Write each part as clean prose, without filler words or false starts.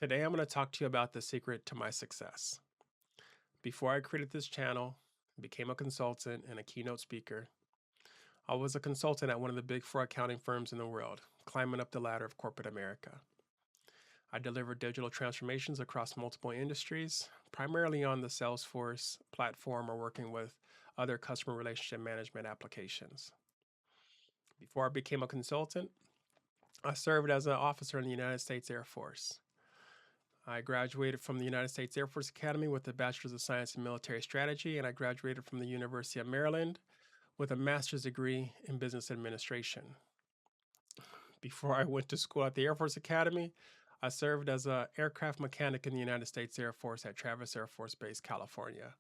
Today, I'm going to talk to you about the secret to my success. Before I created this channel, became a consultant and a keynote speaker, I was a consultant at one of the big four accounting firms in the world, climbing up the ladder of corporate America. I delivered digital transformations across multiple industries, primarily on the Salesforce platform or working with other customer relationship management applications. Before I became a consultant, I served as an officer in the United States Air Force. I graduated from the United States Air Force Academy with a Bachelor's of Science in Military Strategy, and I graduated from the University of Maryland with a master's degree in business administration. Before I went to school at the Air Force Academy, I served as an aircraft mechanic in the United States Air Force at Travis Air Force Base, California.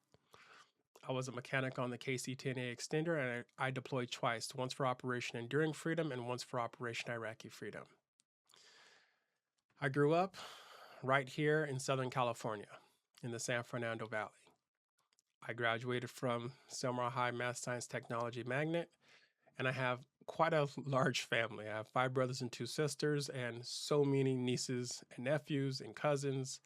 I was a mechanic on the KC-10A extender, and I deployed twice, once for Operation Enduring Freedom and once for Operation Iraqi Freedom. I grew up right here in Southern California in the San Fernando Valley. I graduated from Selmar High Math Science Technology Magnet, and I have quite a large family. I have 5 brothers and 2 sisters, and so many nieces and nephews and cousins,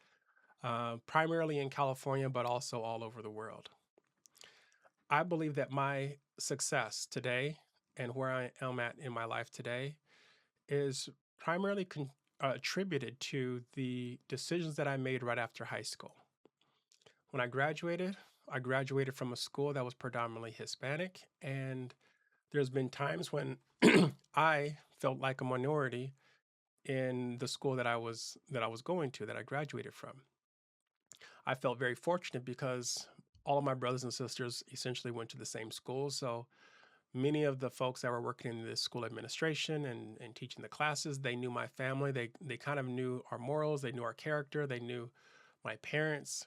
primarily in California, but also all over the world. I believe that my success today and where I am at in my life today is primarily attributed to the decisions that I made right after high school. When I graduated from a school that was predominantly Hispanic, and there's been times when I felt like a minority in the school that I was going to, that I graduated from. I felt very fortunate because all of my brothers and sisters essentially went to the same school. So many of the folks that were working in the school administration and teaching the classes, they knew my family. They kind of knew our morals, they knew our character, they knew my parents.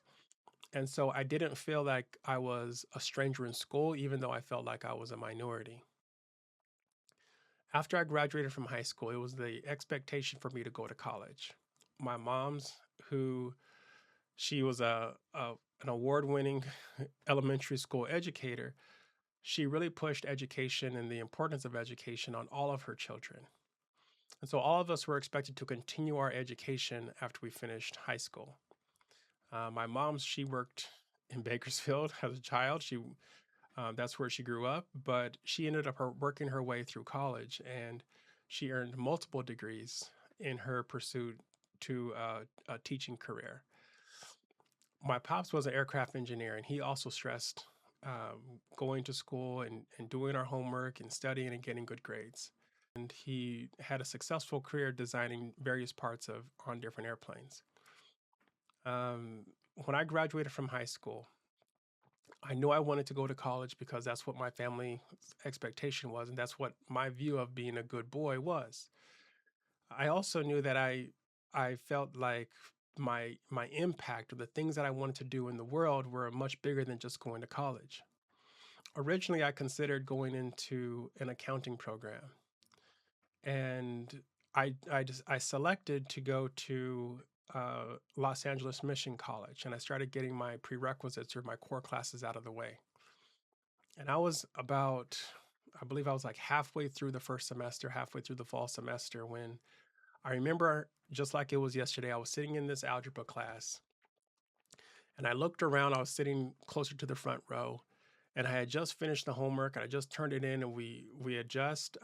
And so I didn't feel like I was a stranger in school, even though I felt like I was a minority. After I graduated from high school, it was the expectation for me to go to college. My mom's, who she was an award-winning elementary school educator, she really pushed education and the importance of education on all of her children. And so all of us were expected to continue our education after we finished high school. My mom, she worked in Bakersfield as a child. That's where she grew up, but she ended up working her way through college, and she earned multiple degrees in her pursuit to a teaching career. My pops was an aircraft engineer, and he also stressed going to school and doing our homework and studying and getting good grades. And he had a successful career designing various parts of on different airplanes. Um, when I graduated from high school, I knew I wanted to go to college because that's what my family expectation was, and that's what my view of being a good boy was. I also knew that I felt like my impact or the things that I wanted to do in the world were much bigger than just going to college. Originally, I considered going into an accounting program, and I selected to go to Los Angeles Mission College, and I started getting my prerequisites or my core classes out of the way. And I believe I was like halfway through the first semester, halfway through the fall semester, when I remember, just like it was yesterday, I was sitting in this algebra class, and I looked around. I was sitting closer to the front row, and I had just finished the homework, and I just turned it in, and we had just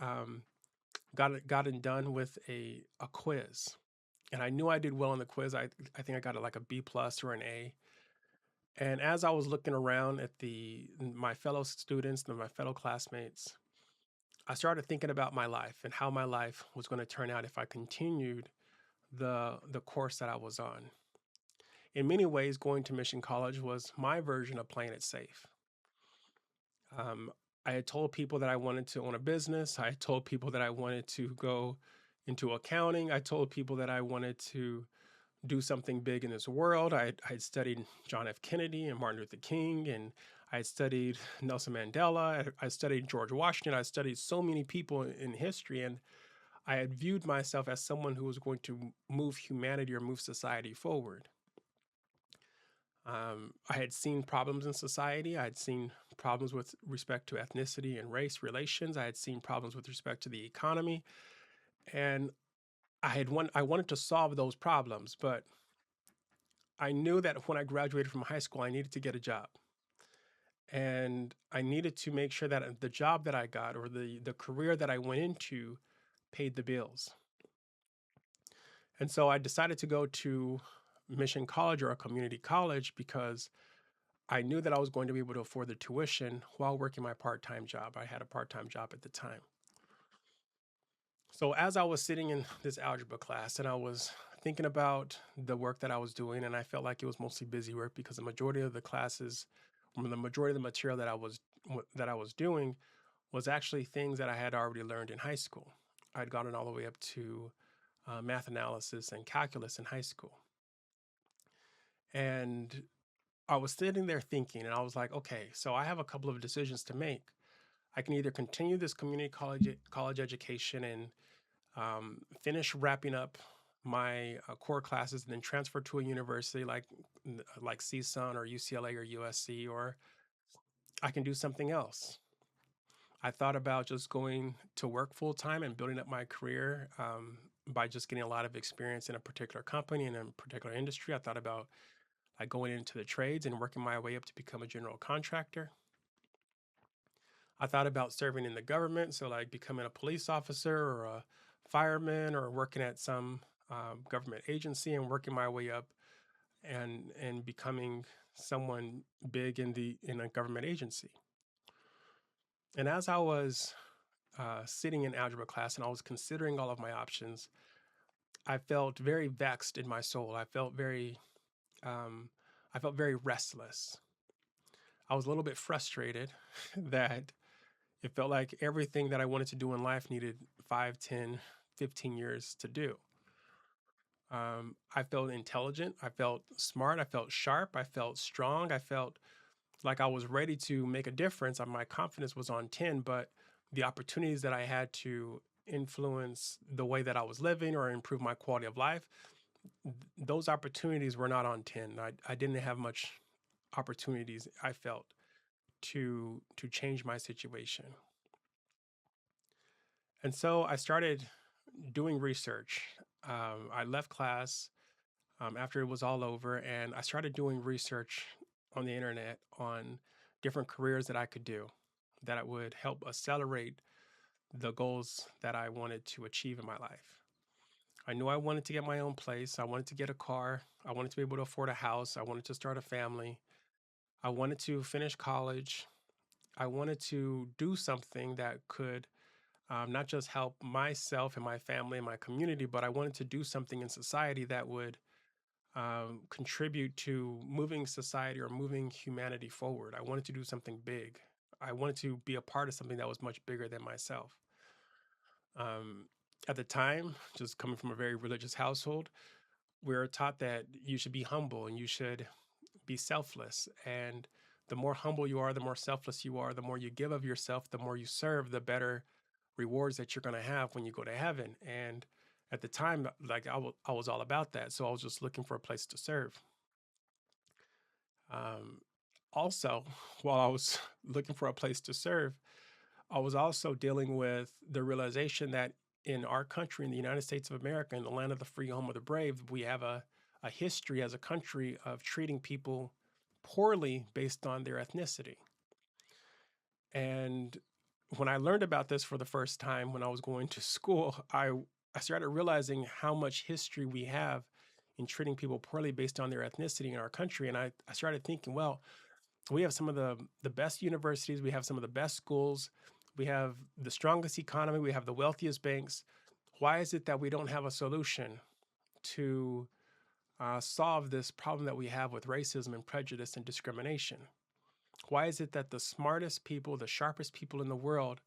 gotten done with a quiz. And I knew I did well on the quiz. I think I got like a B plus or an A. And as I was looking around at my fellow students and my fellow classmates, I started thinking about my life and how my life was going to turn out if I continued the course that I was on. In many ways, going to Mission College was my version of playing it safe. Um, I had told people that I wanted to own a business. I had told people that I wanted to go into accounting. I told people that I wanted to do something big in this world. I had studied John F. Kennedy and Martin Luther King, and I had studied Nelson Mandela. I studied George Washington. I studied so many people in history, and I had viewed myself as someone who was going to move humanity or move society forward. I had seen problems in society. I had seen problems with respect to ethnicity and race relations. I had seen problems with respect to the economy, and I wanted to solve those problems, but I knew that when I graduated from high school, I needed to get a job. And I needed to make sure that the job that I got or the career that I went into paid the bills. And so I decided to go to Mission College or a community college because I knew that I was going to be able to afford the tuition while working my part-time job. I had a part-time job at the time. So as I was sitting in this algebra class and I was thinking about the work that I was doing, and I felt like it was mostly busy work because the majority of the classes, the majority of the material that I was doing was actually things that I had already learned in high school. I'd gotten all the way up to math analysis and calculus in high school. And I was sitting there thinking, and I was like, okay, so I have a couple of decisions to make. I can either continue this community college education and finish wrapping up my core classes and then transfer to a university like CSUN or UCLA or USC, or I can do something else. I thought about just going to work full time and building up my career by just getting a lot of experience in a particular company and in a particular industry. I thought about like going into the trades and working my way up to become a general contractor. I thought about serving in the government, so like becoming a police officer or a fireman or working at some government agency and working my way up and becoming someone big in a government agency. And as I was sitting in algebra class and I was considering all of my options, I felt very vexed in my soul. Um, I felt very restless. I was a little bit frustrated that it felt like everything that I wanted to do in life needed 5, 10, 15 years to do. I felt intelligent. I felt smart. I felt sharp. I felt strong. I felt like I was ready to make a difference. My confidence was on 10, but the opportunities that I had to influence the way that I was living or improve my quality of life, those opportunities were not on 10. I didn't have much opportunities, I felt, to change my situation. And so I started doing research. I left class after it was all over, and I started doing research on the internet on different careers that I could do that would help accelerate the goals that I wanted to achieve in my life. I knew I wanted to get my own place. I wanted to get a car. I wanted to be able to afford a house. I wanted to start a family. I wanted to finish college. I wanted to do something that could not just help myself and my family and my community, but I wanted to do something in society that would contribute to moving society or moving humanity forward. I wanted to do something big. I wanted to be a part of something that was much bigger than myself. Um, at the time, just coming from a very religious household, we were taught that you should be humble and you should be selfless. And the more humble you are, the more selfless you are, the more you give of yourself, the more you serve, the better rewards that you're going to have when you go to heaven. And at the time, like I was all about that. So I was just looking for a place to serve. Um, Also, while I was looking for a place to serve, I was also dealing with the realization that in our country, in the United States of America, in the land of the free, home of the brave, we have a history as a country of treating people poorly based on their ethnicity. And when I learned about this for the first time when I was going to school, I started realizing how much history we have in treating people poorly based on their ethnicity in our country. And I started thinking, well, we have some of the best universities, we have some of the best schools, we have the strongest economy, we have the wealthiest banks. Why is it that we don't have a solution to solve this problem that we have with racism and prejudice and discrimination? Why is it that the smartest people, the sharpest people in the world,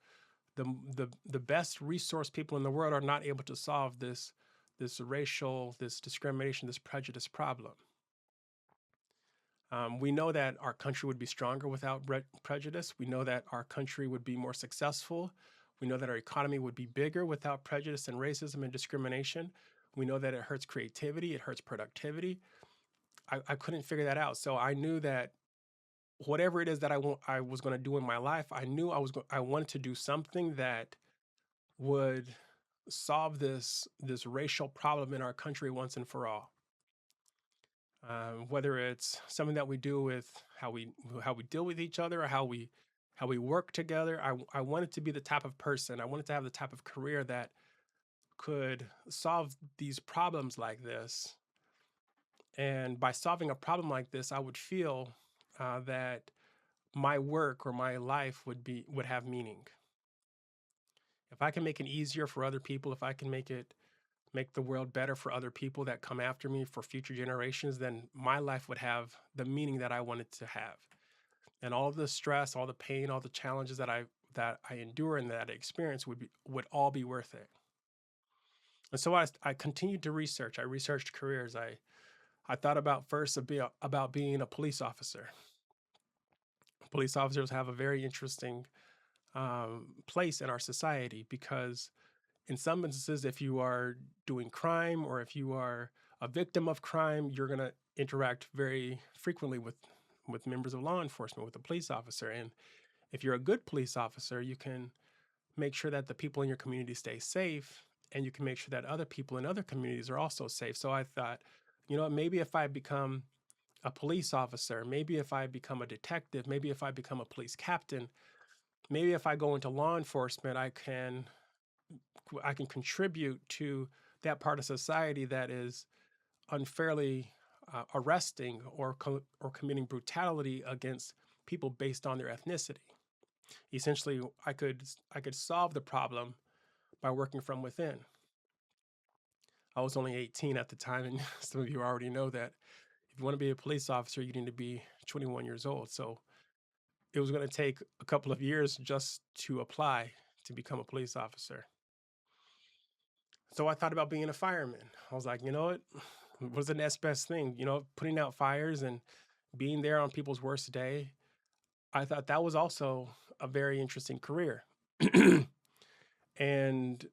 the best resource people in the world are not able to solve this racial, this discrimination, this prejudice problem? We know that our country would be stronger without prejudice. We know that our country would be more successful. We know that our economy would be bigger without prejudice and racism and discrimination. We know that it hurts creativity, it hurts productivity. I couldn't figure that out. So I knew that whatever it is that I was going to do in my life, I knew I wanted to do something that would solve this racial problem in our country once and for all. whether it's something that we do with how we deal with each other, or how we work together. I wanted to be the type of person. I wanted to have the type of career that could solve these problems like this. And by solving a problem like this, I would feel that my work or my life would have meaning. If I can make it easier for other people, if I can make the world better for other people that come after me, for future generations, then my life would have the meaning that I wanted to have. And all the stress, all the pain, all the challenges that I endure and that I experience would all be worth it. And so I continued to research. I researched careers. I thought about first about being a police officer. Police officers have a very interesting place in our society because, in some instances, if you are doing crime or if you are a victim of crime, you're going to interact very frequently with members of law enforcement, with a police officer. And if you're a good police officer, you can make sure that the people in your community stay safe, and you can make sure that other people in other communities are also safe. So I thought, maybe if I become a police officer, maybe if I become a detective, maybe if I become a police captain, maybe if I go into law enforcement, I can contribute to that part of society that is unfairly arresting or committing brutality against people based on their ethnicity. Essentially, I could solve the problem by working from within. I was only 18 at the time, and some of you already know that if you want to be a police officer, you need to be 21 years old. So it was going to take a couple of years just to apply to become a police officer. So I thought about being a fireman. I was like, what's the next best thing? Putting out fires and being there on people's worst day. I thought that was also a very interesting career. And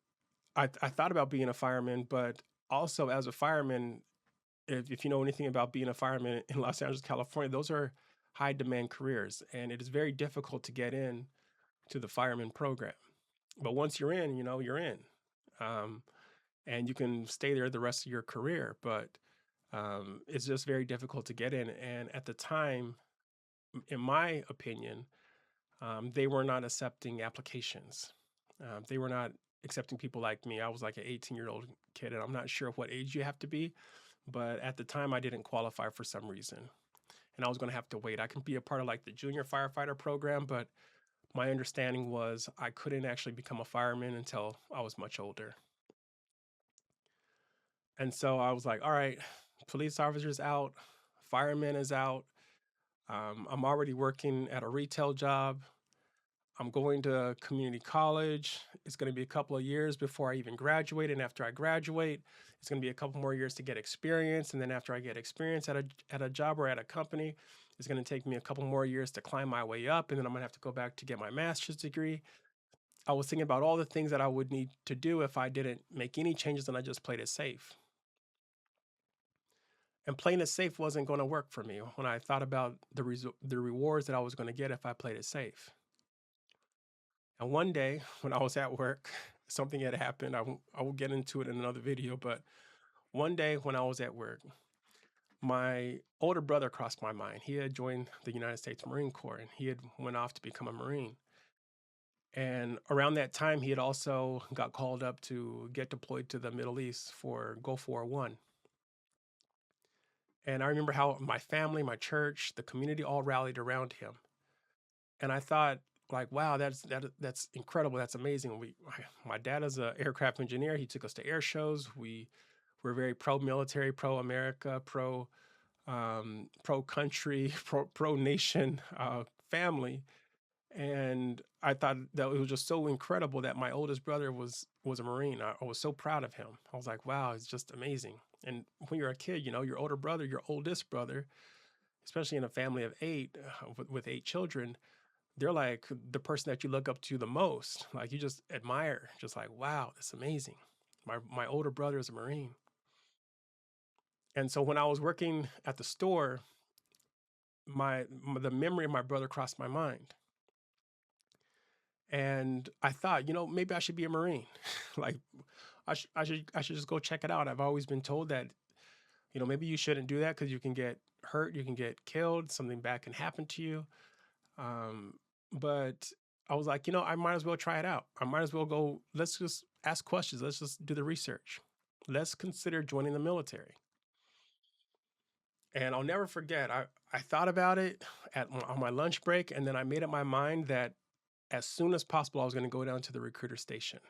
I thought about being a fireman, but also as a fireman, if you know anything about being a fireman in Los Angeles, California, those are high demand careers, and it is very difficult to get in to the fireman program. But once you're in, you're in. Um, and you can stay there the rest of your career. But it's just very difficult to get in. And at the time, in my opinion, they were not accepting applications. They were not accepting people like me. I was like an 18-year-old kid, and I'm not sure what age you have to be. But at the time, I didn't qualify for some reason. And I was going to have to wait. I can be a part of like the junior firefighter program, but my understanding was I couldn't actually become a fireman until I was much older. And so I was like, all right, police officers out, fireman is out. I'm already working at a retail job. I'm going to community college. It's going to be a couple of years before I even graduate. And after I graduate, it's going to be a couple more years to get experience. And then after I get experience at a job or at a company, it's going to take me a couple more years to climb my way up. And then I'm going to have to go back to get my master's degree. I was thinking about all the things that I would need to do if I didn't make any changes and I just played it safe. And playing it safe wasn't going to work for me when I thought about the rewards that I was going to get if I played it safe. And one day when I was at work, something had happened. I will get into it in another video, but one day when I was at work, my older brother crossed my mind. He had joined the United States Marine Corps, and he had went off to become a Marine. And around that time, he had also got called up to get deployed to the Middle East for Gulf War One. And I remember how my family, my church, the community all rallied around him. And I thought, like, wow, that's incredible. That's amazing. My dad is an aircraft engineer. He took us to air shows. We were very pro-military, pro-America, pro-country, pro-nation family. And I thought that it was just so incredible that my oldest brother was a Marine. I was so proud of him. I was like, wow, it's just amazing. And when you're a kid, your older brother, your oldest brother, especially in a family of eight, with eight children, they're like the person that you look up to the most. Like you just admire, just like, wow, that's amazing. My older brother is a Marine. And so when I was working at the store, the memory of my brother crossed my mind. And I thought, maybe I should be a Marine. Like I should just go check it out. I've always been told that, maybe you shouldn't do that because you can get hurt, you can get killed, something bad can happen to you. Um, but I was like, I might as well try it out. I might as well go, let's just ask questions. Let's just do the research. Let's consider joining the military. And I'll never forget, I thought about it on my lunch break, and then I made up my mind that as soon as possible, I was going to go down to the recruiter station.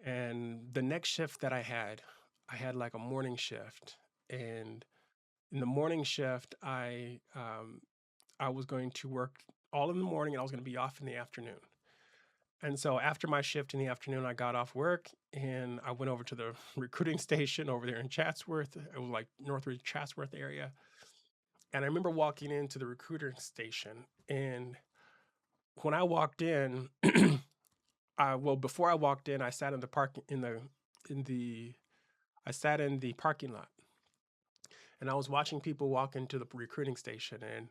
And the next shift that I had like a morning shift. And in the morning shift, I was going to work all in the morning and I was going to be off in the afternoon. And so after my shift in the afternoon, I got off work and I went over to the recruiting station over there in Chatsworth. It was like Northridge Chatsworth area. And I remember walking into the recruiter station, and when I walked in, before I walked in, I sat in the parking in the I sat in the parking lot, and I was watching people walk into the recruiting station. And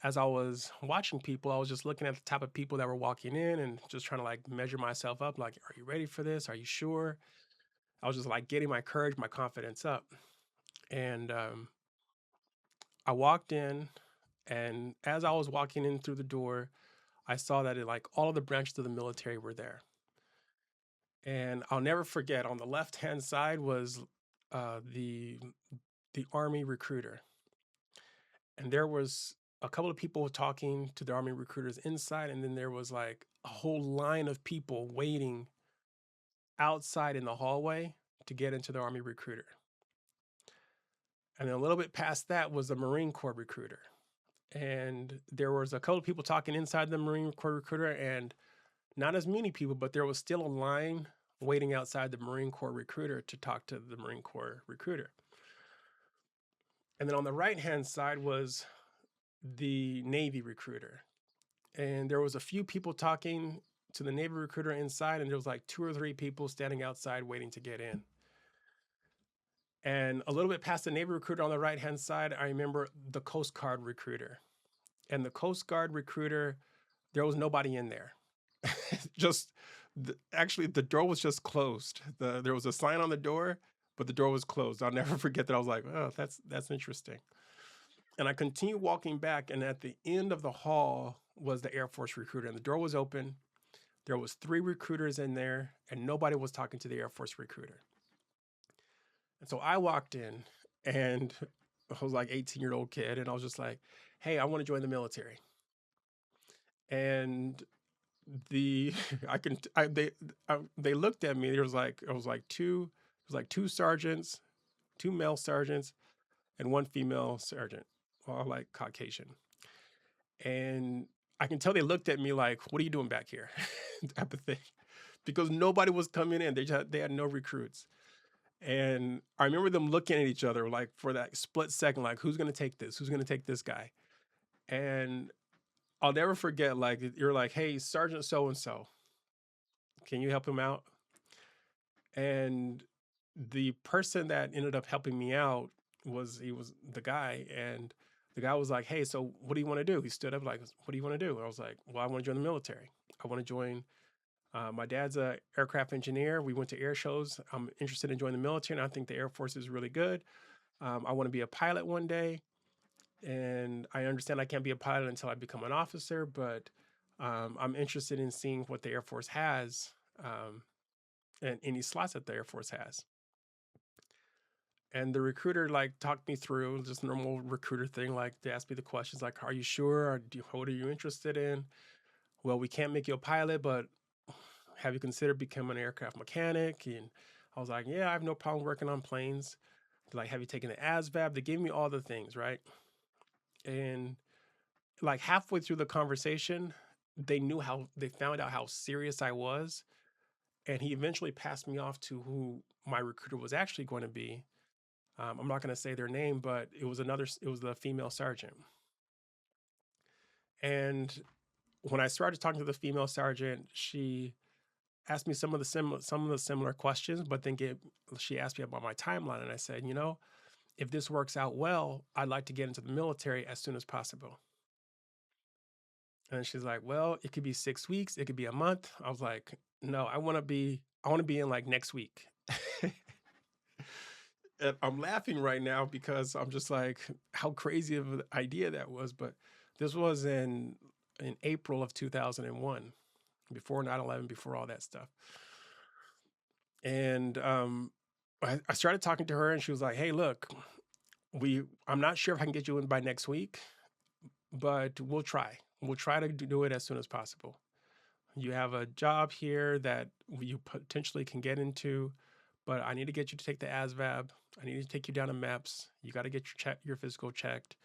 as I was watching people, I was just looking at the type of people that were walking in and just trying to like measure myself up. Like, are you ready for this? Are you sure? I was just like getting my courage, my confidence up. And I walked in, and as I was walking in through the door, I saw that like all of the branches of the military were there. And I'll never forget, on the left hand side was the Army recruiter, and there was a couple of people talking to the Army recruiters inside, and then there was like a whole line of people waiting outside in the hallway to get into the Army recruiter. And then a little bit past that was the Marine Corps recruiter. And there was a couple of people talking inside the Marine Corps recruiter, and not as many people, but there was still a line waiting outside the Marine Corps recruiter to talk to the Marine Corps recruiter. And then on the right hand side was the Navy recruiter. And there was a few people talking to the Navy recruiter inside, and there was like 2 or 3 people standing outside waiting to get in. And a little bit past the Navy recruiter on the right hand side, I remember the Coast Guard recruiter. And the Coast Guard recruiter, there was nobody in there. Just actually, the door was just closed. There was a sign on the door, but the door was closed. I'll never forget that. I was like, oh, that's interesting. And I continued walking back, and at the end of the hall was the Air Force recruiter, and the door was open. There was 3 recruiters in there, and nobody was talking to the Air Force recruiter. And so I walked in, and I was like 18-year-old kid, and I was just like, hey, I want to join the military. And they looked at me. There was like, it was like 2 sergeants, 2 male sergeants, and 1 female sergeant, all like Caucasian. And I can tell they looked at me like, what are you doing back here? Type of thing. Because nobody was coming in. They had no recruits. And I remember them looking at each other like for that split second, like, who's going to take this? Who's going to take this guy? And I'll never forget, like, you're like, hey, Sergeant so-and-so, can you help him out? And the person that ended up helping me out was the guy. And the guy was like, hey, so what do you want to do? He stood up like, what do you want to do? And I was like, well, I want to join the military. I want to join. My dad's an aircraft engineer. We went to air shows. I'm interested in joining the military, and I think the Air Force is really good. I want to be a pilot one day. And I understand I can't be a pilot until I become an officer, but I'm interested in seeing what the Air Force has, and any slots that the Air Force has. And the recruiter like talked me through just normal recruiter thing. Like, they asked me the questions like, are you sure? Or what are you interested in? Well, we can't make you a pilot, but have you considered becoming an aircraft mechanic? And I was like, yeah, I have no problem working on planes. They're like, have you taken the ASVAB? They gave me all the things, right? And like halfway through the conversation, they found out how serious I was. And he eventually passed me off to who my recruiter was actually going to be. I'm not going to say their name, but it was the female sergeant. And when I started talking to the female sergeant, she asked me some of the similar questions, but then she asked me about my timeline. And I said, if this works out well, I'd like to get into the military as soon as possible. And she's like, well, it could be 6 weeks. It could be a month. I was like, no, I want to be in like next week. And I'm laughing right now because I'm just like, how crazy of an idea that was. But this was in April of 2001, before 9/11, before all that stuff. And I started talking to her, and she was like, "Hey, look, I'm not sure if I can get you in by next week, but we'll try. We'll try to do it as soon as possible. You have a job here that you potentially can get into, but I need to get you to take the ASVAB. I need to take you down to MEPS. You got to get your physical checked,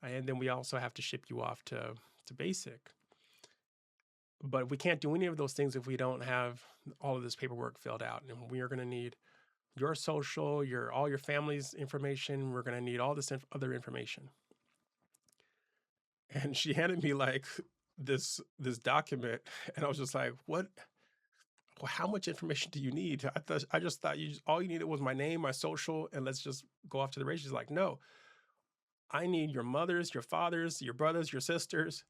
and then we also have to ship you off to basic. But we can't do any of those things if we don't have all of this paperwork filled out, and we are going to need your social, all your family's information. We're going to need all this other information." And she handed me like this document, and I was just like, "What? Well, how much information do you need?" I just thought all you needed was my name, my social, and let's just go off to the races. She's like, "No, I need your mothers, your fathers, your brothers, your sisters.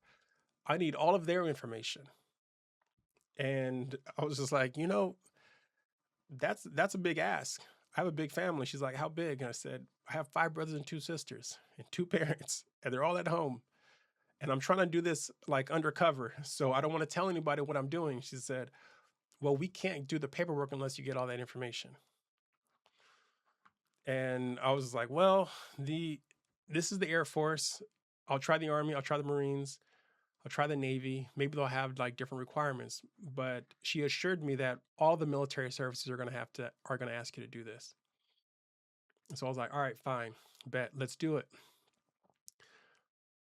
I need all of their information." And I was just like, that's a big ask. I have a big family. She's like, "How big?" And I said, "I have 5 brothers and 2 sisters and 2 parents, and they're all at home. And I'm trying to do this like undercover. So I don't want to tell anybody what I'm doing." She said, "Well, we can't do the paperwork unless you get all that information." And I was like, "Well, this is the Air Force. I'll try the Army, I'll try the Marines, I'll try the Navy. Maybe they'll have like different requirements." But she assured me that all the military services are gonna ask you to do this. And so I was like, "All right, fine, bet, let's do it."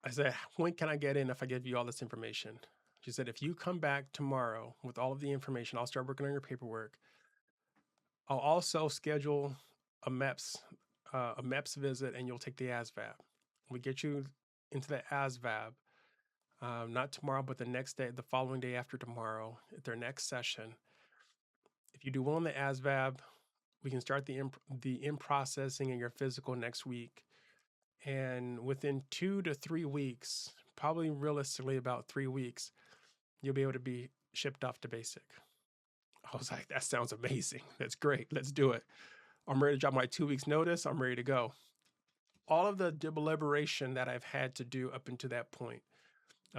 I said, "When can I get in if I give you all this information?" She said, "If you come back tomorrow with all of the information, I'll start working on your paperwork. I'll also schedule a MEPS a MEPS visit, and you'll take the ASVAB. We get you into the ASVAB, not tomorrow, but the next day, the following day after tomorrow, at their next session. If you do well on the ASVAB, we can start the in processing and your physical next week. And within 2 to 3 weeks, probably realistically about 3 weeks, you'll be able to be shipped off to basic." I was like, "That sounds amazing. That's great. Let's do it. I'm ready to drop my 2 weeks notice. I'm ready to go." All of the deliberation that I've had to do up until that point,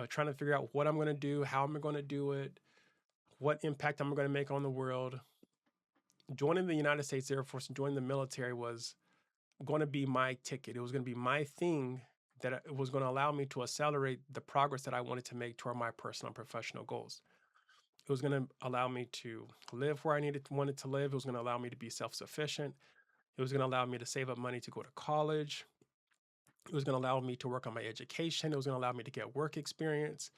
trying to figure out what I'm going to do, how I'm going to do it, what impact I'm going to make on the world. Joining the United States Air Force and joining the military was going to be my ticket. It was going to be my thing that was going to allow me to accelerate the progress that I wanted to make toward my personal and professional goals. It was going to allow me to live where I wanted to live. It was going to allow me to be self-sufficient. It was going to allow me to save up money to go to college. It was going to allow me to work on my education. It was going to allow me to get work experience.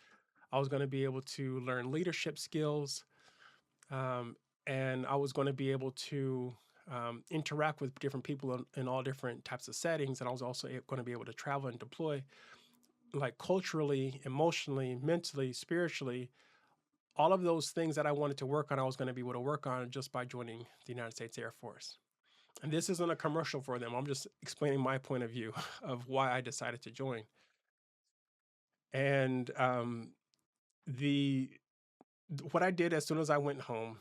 I was going to be able to learn leadership skills. Um, and I was going to be able to interact with different people in all different types of settings. And I was also going to be able to travel and deploy, like culturally, emotionally, mentally, spiritually. All of those things that I wanted to work on, I was going to be able to work on just by joining the United States Air Force. And this isn't a commercial for them. I'm just explaining my point of view of why I decided to join. And the what I did as soon as I went home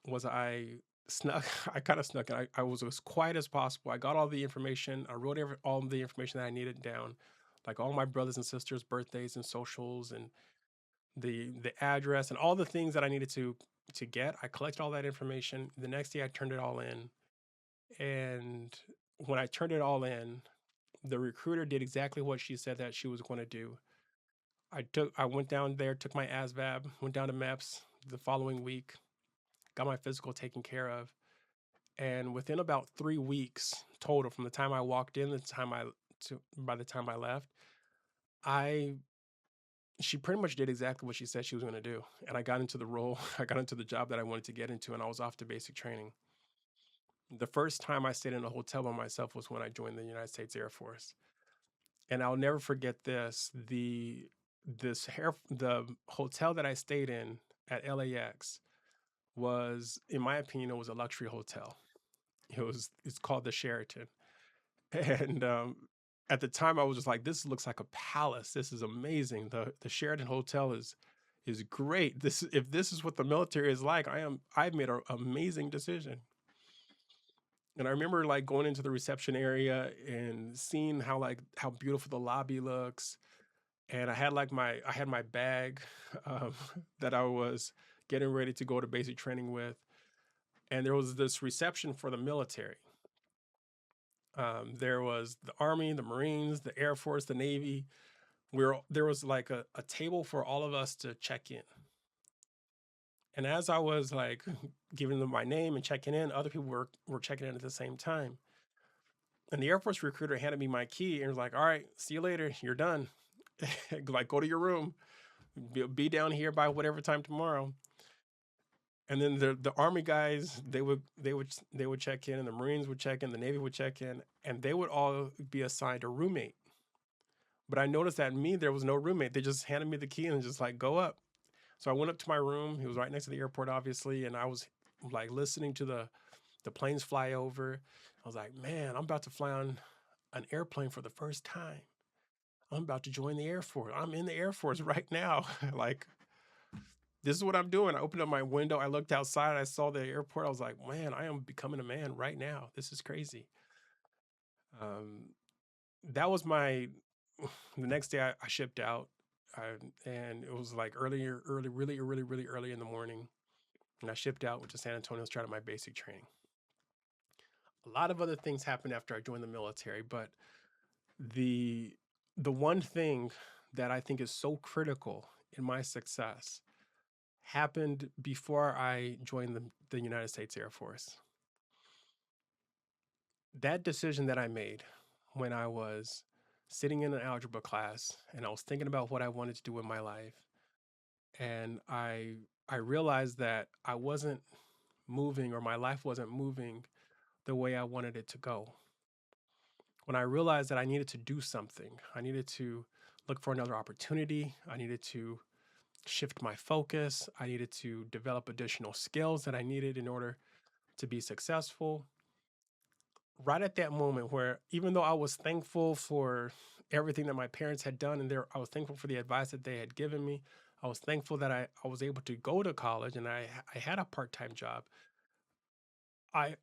was I snuck. I kind of snuck it. I was as quiet as possible. I got all the information. I wrote all the information that I needed down, like all my brothers and sisters' birthdays and socials and the address and all the things that I needed to get. I collected all that information. The next day, I turned it all in, and when I turned it all in, the recruiter did exactly what she said that she was going to do. I went down there, took my ASVAB, went down to MEPS the following week, got my physical taken care of, and within about 3 weeks total, from the time I walked in, by the time I left, I she pretty much did exactly what she said she was going to do, and I got into the role, I got into the job that I wanted to get into, and I was off to basic training. The first time I stayed in a hotel by myself was when I joined the United States Air Force, and I'll never forget this. The hotel that I stayed in at LAX was, in my opinion, it was a luxury hotel. It's called the Sheraton, and at the time I was just like, "This looks like a palace. This is amazing. The Sheraton Hotel is great. If this is what the military is like, I've made an amazing decision." And I remember like going into the reception area and seeing how beautiful the lobby looks. And I had my bag um, that I was getting ready to go to basic training with. And there was this reception for the military. There was the Army, the Marines, the Air Force, the Navy. There was like a table for all of us to check in. And as I was like giving them my name and checking in, other people were checking in at the same time. And the Air Force recruiter handed me my key and was like, "All right, see you later. You're done. Like, go to your room. Be down here by whatever time tomorrow." And then the Army guys, they would check in, and the Marines would check in, the Navy would check in, and they would all be assigned a roommate. But I noticed that me, there was no roommate. They just handed me the key and just like, "Go up." So I went up to my room. It was right next to the airport, obviously, and I was like listening to the planes fly over. I was like, "Man, I'm about to fly on an airplane for the first time. I'm about to join the Air Force. I'm in the Air Force right now." Like, this is what I'm doing. I opened up my window. I looked outside. I saw the airport. I was like, "Man, I am becoming a man right now. This is crazy." Um, that was my, the next day I shipped out. And it was like really early in the morning. And I shipped out, went to San Antonio, started my basic training. A lot of other things happened after I joined the military, but the the one thing that I think is so critical in my success happened before I joined the United States Air Force. That decision that I made when I was sitting in an algebra class and I was thinking about what I wanted to do in my life, and I realized that I wasn't moving, or my life wasn't moving the way I wanted it to go. When I realized that I needed to do something, I needed to look for another opportunity, I needed to shift my focus, I needed to develop additional skills that I needed in order to be successful. Right at that moment, where even though I was thankful for everything that my parents had done, and I was thankful for the advice that they had given me, I was thankful that I was able to go to college and I had a part-time job. I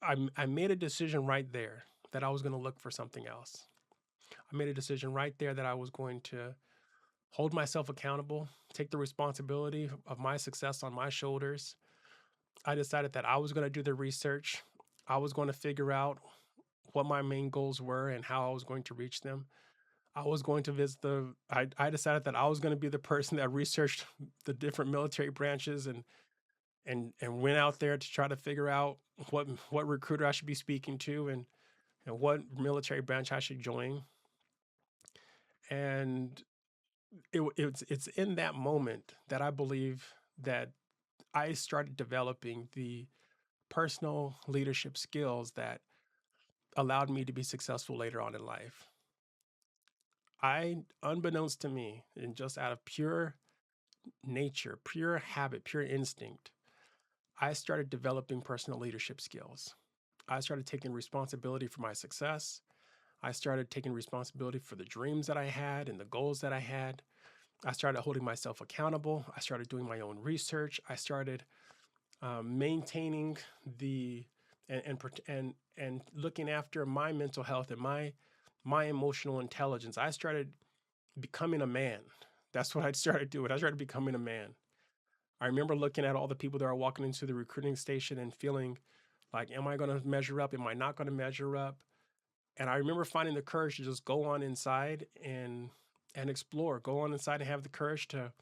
made a decision right there that I was going to look for something else. I made a decision right there that I was going to hold myself accountable, take the responsibility of my success on my shoulders. I decided that I was going to do the research. I was going to figure out what my main goals were and how I was going to reach them. I was going to visit I decided that I was going to be the person that researched the different military branches and went out there to try to figure out what recruiter I should be speaking to and what military branch I should join. And it's in that moment that I believe that I started developing the personal leadership skills that allowed me to be successful later on in life. Unbeknownst to me, and just out of pure nature, pure habit, pure instinct, I started developing personal leadership skills. I started taking responsibility for my success. I started taking responsibility for the dreams that I had and the goals that I had. I started holding myself accountable. I started doing my own research. I started maintaining the and looking after my mental health and my emotional intelligence. I started becoming a man. That's what I started doing. I started becoming a man. I remember looking at all the people that are walking into the recruiting station and feeling like, am I going to measure up? Am I not going to measure up? And I remember finding the courage to just go on inside and explore. Go on inside and have the courage to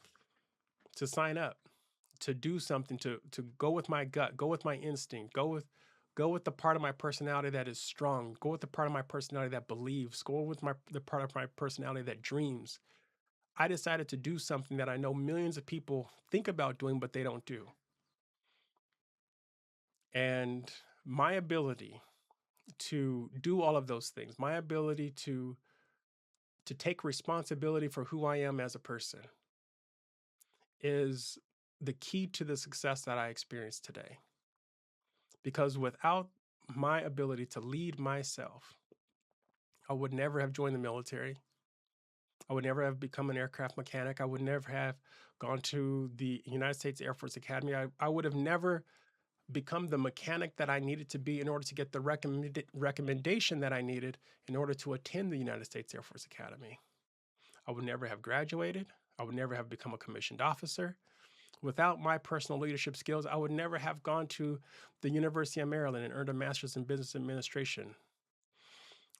sign up, to do something, to go with my gut, go with my instinct, go with the part of my personality that is strong, go with the part of my personality that believes, go with the part of my personality that dreams. I decided to do something that I know millions of people think about doing, but they don't do. And my ability to do all of those things, my ability to take responsibility for who I am as a person is the key to the success that I experience today. Because without my ability to lead myself, I would never have joined the military. I would never have become an aircraft mechanic. I would never have gone to the United States Air Force Academy. I would have never become the mechanic that I needed to be in order to get the recommendation that I needed in order to attend the United States Air Force Academy. I would never have graduated. I would never have become a commissioned officer. Without my personal leadership skills, I would never have gone to the University of Maryland and earned a master's in business administration.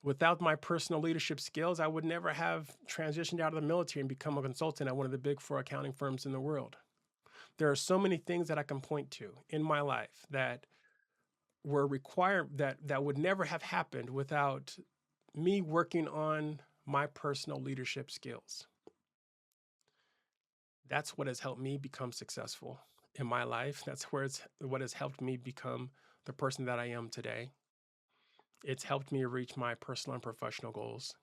Without my personal leadership skills, I would never have transitioned out of the military and become a consultant at one of the big four accounting firms in the world. There are so many things that I can point to in my life that were required that would never have happened without me working on my personal leadership skills. That's what has helped me become successful in my life. That's what has helped me become the person that I am today. It's helped me reach my personal and professional goals.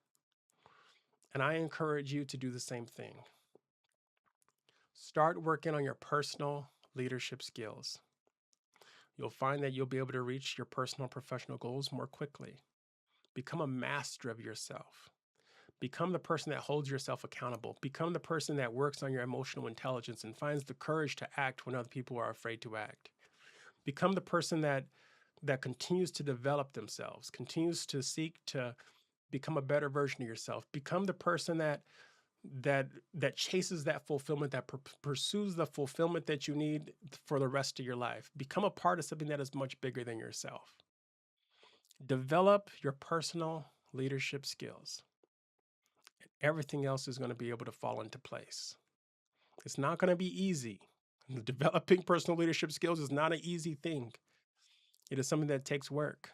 And I encourage you to do the same thing. Start working on your personal leadership skills. You'll find that you'll be able to reach your personal and professional goals more quickly. Become a master of yourself. Become the person that holds yourself accountable. Become the person that works on your emotional intelligence and finds the courage to act when other people are afraid to act. Become the person that continues to develop themselves, continues to seek to become a better version of yourself. Become the person that chases that fulfillment, that pursues the fulfillment that you need for the rest of your life. Become a part of something that is much bigger than yourself. Develop your personal leadership skills. Everything else is going to be able to fall into place. It's not going to be easy. Developing personal leadership skills is not an easy thing. It is something that takes work.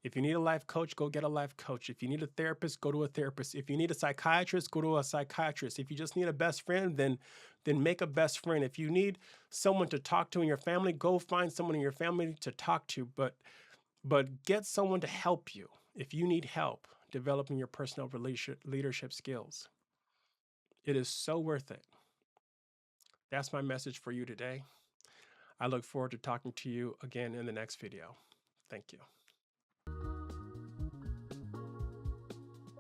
If you need a life coach, go get a life coach. If you need a therapist, go to a therapist. If you need a psychiatrist, go to a psychiatrist. If you just need a best friend, then make a best friend. If you need someone to talk to in your family, go find someone in your family to talk to. But get someone to help you if you need help developing your personal leadership skills. It is so worth it. That's my message for you today. I look forward to talking to you again in the next video. Thank you.